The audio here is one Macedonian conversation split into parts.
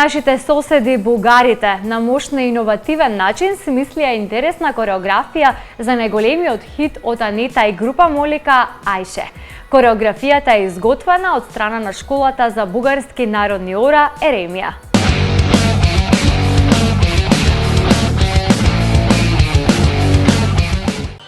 Нашите соседи бугарите на мощна и иновативен начин смислија интересна кореографија за најголемиот хит од Анета и група Молика Ајше. Кореографијата е изготвена од страна на школата за бугарски народни ора Еремија.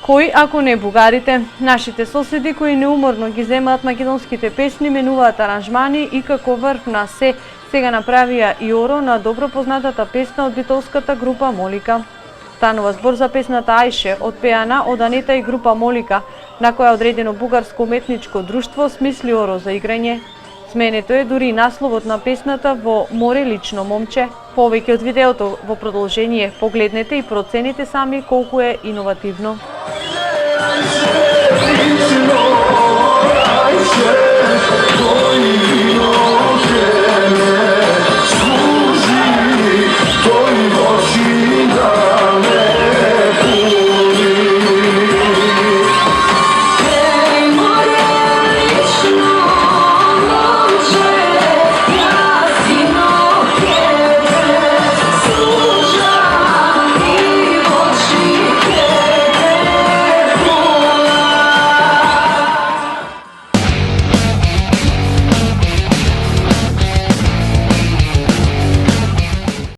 Кои, ако не бугарите, нашите соседи кои неуморно ги земаат македонските песни, менуваат аранжмани и како врв на се, сега направија и оро на добро познатата песна од битолската група Молика. Станува збор за песната Ајше, отпеана од Анета и група Молика, на која одредено бугарско уметничко друштво смисли оро за играње. Сменето е дури и насловот на песната во "Море лично момче". Повеќе од видеото во продолжение, погледнете и процените сами колку е иновативно.